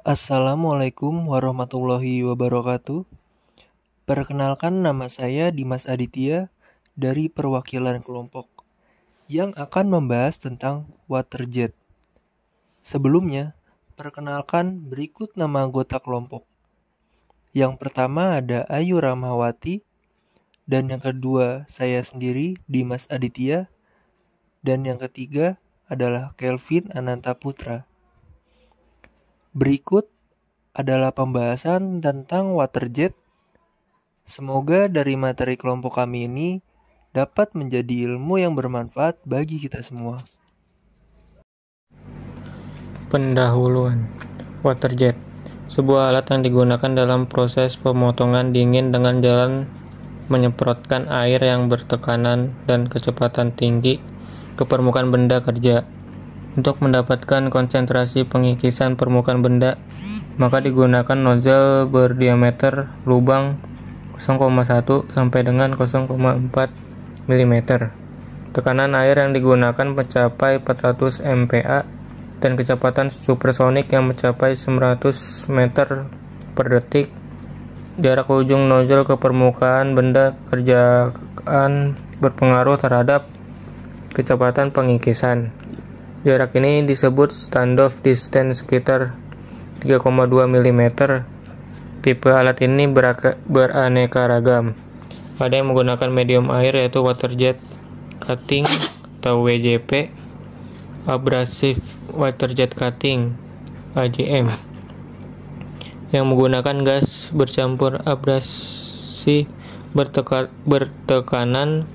Assalamualaikum warahmatullahi wabarakatuh. Perkenalkan, nama saya Dimas Aditya dari perwakilan kelompok yang akan membahas tentang waterjet. Sebelumnya, perkenalkan berikut nama anggota kelompok. Yang pertama ada Ayu Ramawati, dan yang kedua saya sendiri Dimas Aditya, dan yang ketiga adalah Kelvin Ananta Putra. Berikut adalah pembahasan tentang waterjet. Semoga dari materi kelompok kami ini dapat menjadi ilmu yang bermanfaat bagi kita semua. Pendahuluan. Waterjet, sebuah alat yang digunakan dalam proses pemotongan dingin dengan jalan menyemprotkan air yang bertekanan dan kecepatan tinggi ke permukaan benda kerja. Untuk mendapatkan konsentrasi pengikisan permukaan benda, maka digunakan nozzle berdiameter lubang 0,1 sampai dengan 0,4 mm. Tekanan air yang digunakan mencapai 400 MPa dan kecepatan supersonik yang mencapai 900 meter per detik. Jarak ujung nozzle ke permukaan benda kerjaan berpengaruh terhadap kecepatan pengikisan. Jarak ini disebut standoff distance, sekitar 3,2 mm. Tipe alat ini beraneka ragam. Ada yang menggunakan medium air yaitu waterjet cutting atau WJP, abrasive waterjet cutting AJM, yang menggunakan gas bercampur abrasi bertekanan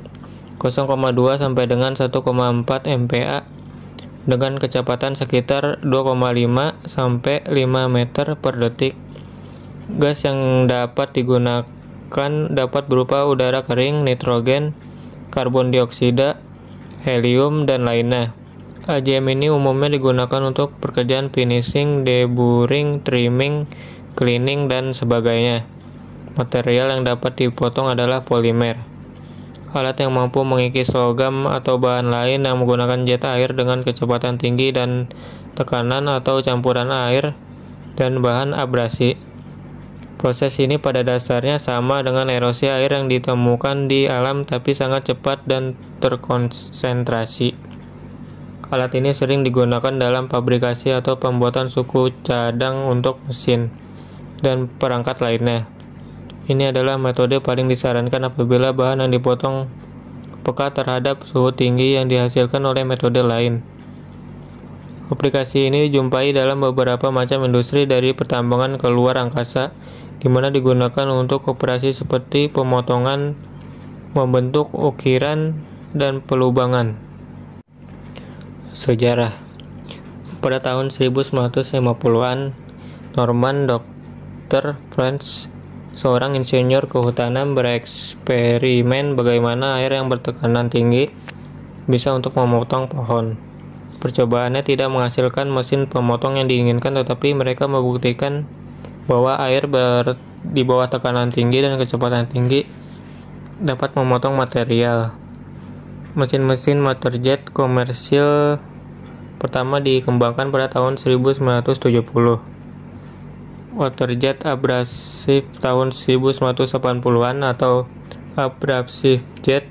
0,2 sampai dengan 1,4 MPa dengan kecepatan sekitar 2,5 sampai 5 meter per detik. Gas yang dapat digunakan dapat berupa udara kering, nitrogen, karbon dioksida, helium, dan lainnya. AJM ini umumnya digunakan untuk pekerjaan finishing, deburring, trimming, cleaning, dan sebagainya. Material yang dapat dipotong adalah polimer. Alat yang mampu mengikis logam atau bahan lain yang menggunakan jet air dengan kecepatan tinggi dan tekanan atau campuran air dan bahan abrasi. Proses ini pada dasarnya sama dengan erosi air yang ditemukan di alam, tapi sangat cepat dan terkonsentrasi. Alat ini sering digunakan dalam fabrikasi atau pembuatan suku cadang untuk mesin dan perangkat lainnya. Ini adalah metode paling disarankan apabila bahan yang dipotong peka terhadap suhu tinggi yang dihasilkan oleh metode lain. Aplikasi ini dijumpai dalam beberapa macam industri, dari pertambangan ke luar angkasa, di mana digunakan untuk operasi seperti pemotongan, membentuk ukiran, dan pelubangan. Sejarah. Pada tahun 1950-an, Norman Dr. French, seorang insinyur kehutanan, bereksperimen bagaimana air yang bertekanan tinggi bisa untuk memotong pohon. Percobaannya tidak menghasilkan mesin pemotong yang diinginkan, tetapi mereka membuktikan bahwa air di bawah tekanan tinggi dan kecepatan tinggi dapat memotong material. Mesin-mesin waterjet komersil pertama dikembangkan pada tahun 1970. Waterjet abrasif tahun 1980-an atau abrasive jet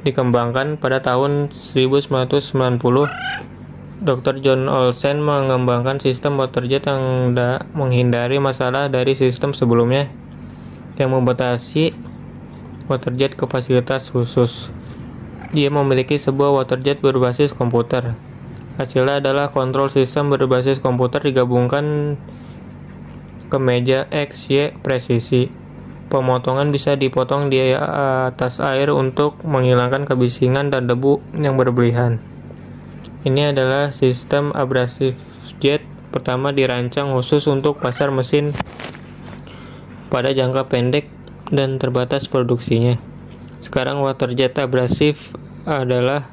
dikembangkan pada tahun 1990. Dr. John Olsen mengembangkan sistem waterjet yang menghindari masalah dari sistem sebelumnya yang membatasi waterjet ke fasilitas khusus. Dia memiliki sebuah waterjet berbasis komputer. Hasilnya adalah kontrol sistem berbasis komputer digabungkan ke meja X, Y presisi. Pemotongan bisa dipotong di atas air untuk menghilangkan kebisingan dan debu yang berlebihan. Ini adalah sistem abrasive jet pertama dirancang khusus untuk pasar mesin pada jangka pendek dan terbatas produksinya. Sekarang waterjet abrasif adalah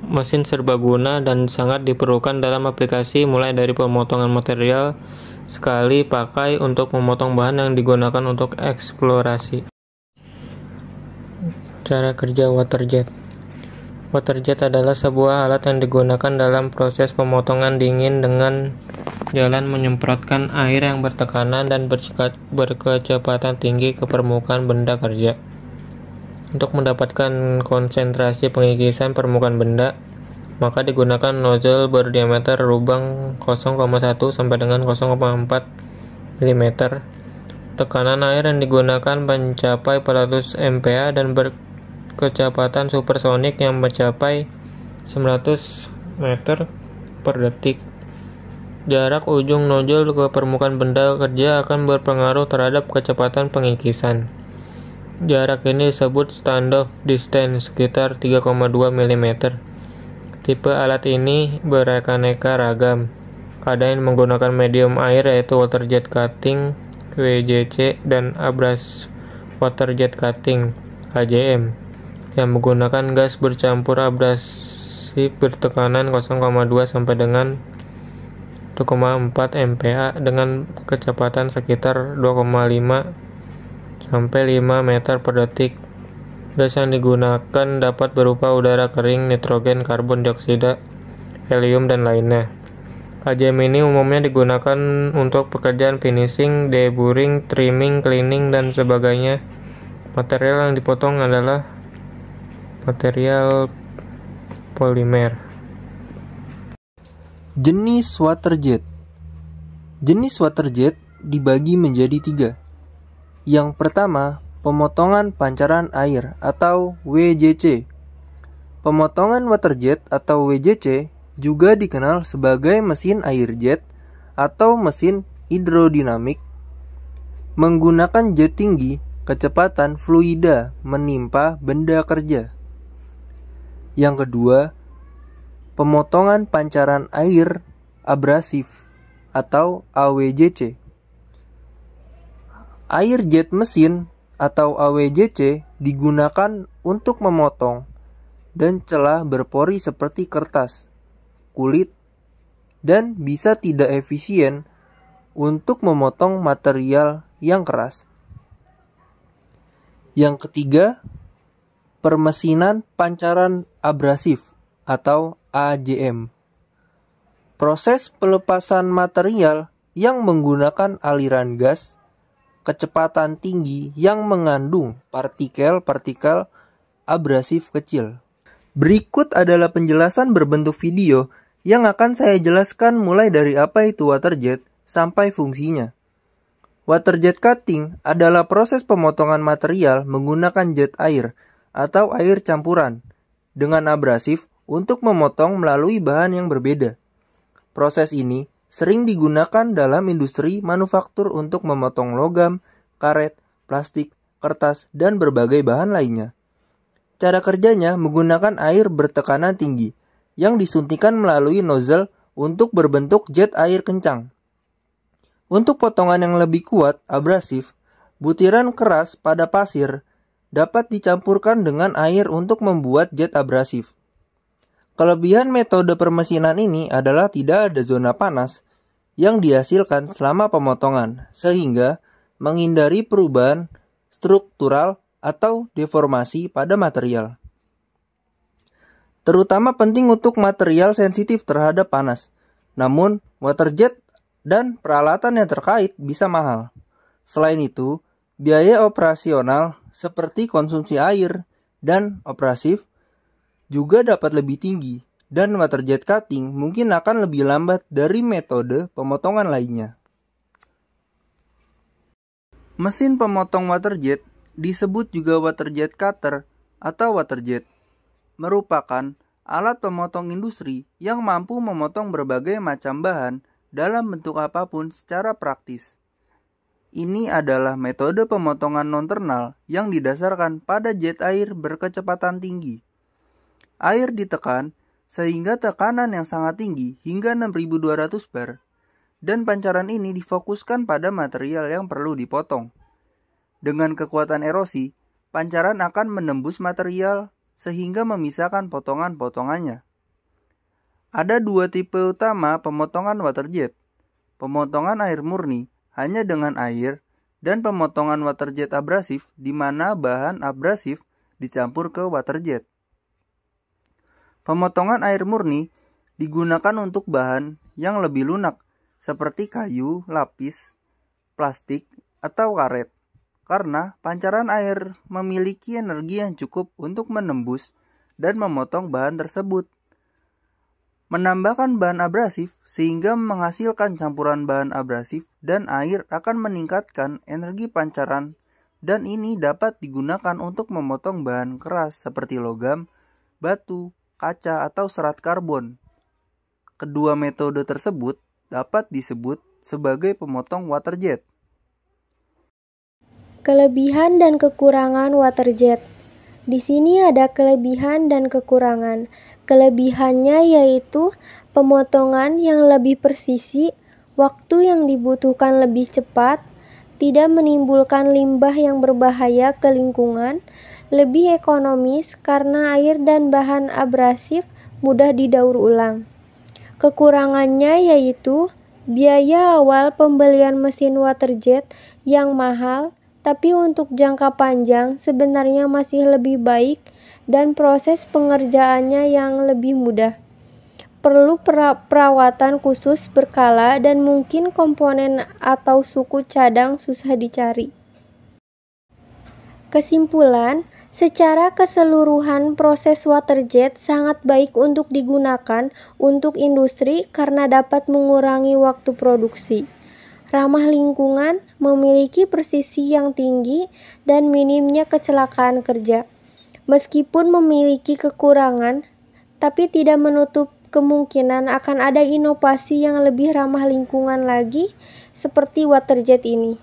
mesin serbaguna dan sangat diperlukan dalam aplikasi mulai dari pemotongan material sekali pakai untuk memotong bahan yang digunakan untuk eksplorasi. Cara kerja waterjet. Waterjet adalah sebuah alat yang digunakan dalam proses pemotongan dingin dengan jalan menyemprotkan air yang bertekanan dan berkecepatan tinggi ke permukaan benda kerja. Untuk mendapatkan konsentrasi pengikisan permukaan benda, maka digunakan nozzle berdiameter lubang 0,1 sampai dengan 0,4 mm. Tekanan air yang digunakan mencapai 400 MPa dan berkecepatan supersonik yang mencapai 900 meter per detik. Jarak ujung nozzle ke permukaan benda kerja akan berpengaruh terhadap kecepatan pengikisan. Jarak ini disebut standoff distance, sekitar 3,2 mm. Tipe alat ini beraneka ragam. Ada yang menggunakan medium air yaitu waterjet cutting (WJC) dan abrasive waterjet cutting (AJM) yang menggunakan gas bercampur abrasif bertekanan 0,2 sampai dengan 1,4 MPa dengan kecepatan sekitar 2,5 sampai 5 meter per detik. Gas yang digunakan dapat berupa udara kering, nitrogen, karbon dioksida, helium, dan lainnya. AJM ini umumnya digunakan untuk pekerjaan finishing, deburring, trimming, cleaning, dan sebagainya. Material yang dipotong adalah material polimer. Jenis waterjet. Jenis waterjet dibagi menjadi 3. Yang pertama, pemotongan pancaran air atau WJC. Pemotongan waterjet atau WJC juga dikenal sebagai mesin air jet atau mesin hidrodinamik, menggunakan jet tinggi kecepatan fluida menimpa benda kerja. Yang kedua, pemotongan pancaran air abrasif atau AWJC. Air jet mesin atau AWJC digunakan untuk memotong dan celah berpori seperti kertas, kulit, dan bisa tidak efisien untuk memotong material yang keras. Yang ketiga, permesinan pancaran abrasif atau AJM. Proses pelepasan material yang menggunakan aliran gas, kecepatan tinggi yang mengandung partikel-partikel abrasif kecil. Berikut adalah penjelasan berbentuk video yang akan saya jelaskan mulai dari apa itu waterjet sampai fungsinya. Waterjet cutting adalah proses pemotongan material menggunakan jet air atau air campuran dengan abrasif untuk memotong melalui bahan yang berbeda. Proses ini sering digunakan dalam industri manufaktur untuk memotong logam, karet, plastik, kertas, dan berbagai bahan lainnya. Cara kerjanya menggunakan air bertekanan tinggi yang disuntikan melalui nozzle untuk berbentuk jet air kencang. Untuk potongan yang lebih kuat, abrasif, butiran keras pada pasir dapat dicampurkan dengan air untuk membuat jet abrasif. Kelebihan metode permesinan ini adalah tidak ada zona panas yang dihasilkan selama pemotongan, sehingga menghindari perubahan struktural atau deformasi pada material. Terutama penting untuk material sensitif terhadap panas. Namun, waterjet dan peralatan yang terkait bisa mahal. Selain itu, biaya operasional seperti konsumsi air dan abrasif juga dapat lebih tinggi, dan waterjet cutting mungkin akan lebih lambat dari metode pemotongan lainnya. Mesin pemotong waterjet disebut juga waterjet cutter atau waterjet, merupakan alat pemotong industri yang mampu memotong berbagai macam bahan dalam bentuk apapun secara praktis. Ini adalah metode pemotongan non-thermal yang didasarkan pada jet air berkecepatan tinggi. Air ditekan sehingga tekanan yang sangat tinggi hingga 6200 bar, dan pancaran ini difokuskan pada material yang perlu dipotong. Dengan kekuatan erosi, pancaran akan menembus material sehingga memisahkan potongan-potongannya. Ada 2 tipe utama pemotongan waterjet. Pemotongan air murni hanya dengan air, dan pemotongan waterjet abrasif di mana bahan abrasif dicampur ke waterjet. Pemotongan air murni digunakan untuk bahan yang lebih lunak seperti kayu, lapis, plastik, atau karet. Karena pancaran air memiliki energi yang cukup untuk menembus dan memotong bahan tersebut. Menambahkan bahan abrasif sehingga menghasilkan campuran bahan abrasif dan air akan meningkatkan energi pancaran dan ini dapat digunakan untuk memotong bahan keras seperti logam, batu, kaca, atau serat karbon. Kedua metode tersebut dapat disebut sebagai pemotong water jet. Kelebihan dan kekurangan water jet. Di sini ada kelebihan dan kekurangan. Kelebihannya yaitu pemotongan yang lebih presisi, waktu yang dibutuhkan lebih cepat, tidak menimbulkan limbah yang berbahaya ke lingkungan, lebih ekonomis karena air dan bahan abrasif mudah didaur ulang. Kekurangannya yaitu biaya awal pembelian mesin water jet yang mahal, tapi untuk jangka panjang sebenarnya masih lebih baik dan proses pengerjaannya yang lebih mudah. Perlu perawatan khusus berkala dan mungkin komponen atau suku cadang susah dicari. Kesimpulan, secara keseluruhan proses water jet sangat baik untuk digunakan untuk industri karena dapat mengurangi waktu produksi. Ramah lingkungan, memiliki presisi yang tinggi, dan minimnya kecelakaan kerja. Meskipun memiliki kekurangan, tapi tidak menutup kemungkinan akan ada inovasi yang lebih ramah lingkungan lagi, seperti water jet ini.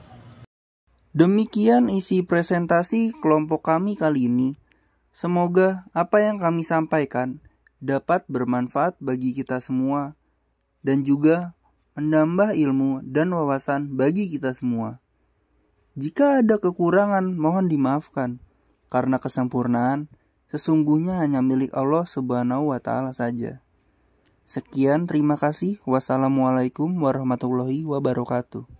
Demikian isi presentasi kelompok kami kali ini. Semoga apa yang kami sampaikan dapat bermanfaat bagi kita semua dan juga menambah ilmu dan wawasan bagi kita semua. Jika ada kekurangan, mohon dimaafkan, karena kesempurnaan sesungguhnya hanya milik Allah Subhanahu wa Ta'ala saja. Sekian, terima kasih. Wassalamualaikum warahmatullahi wabarakatuh.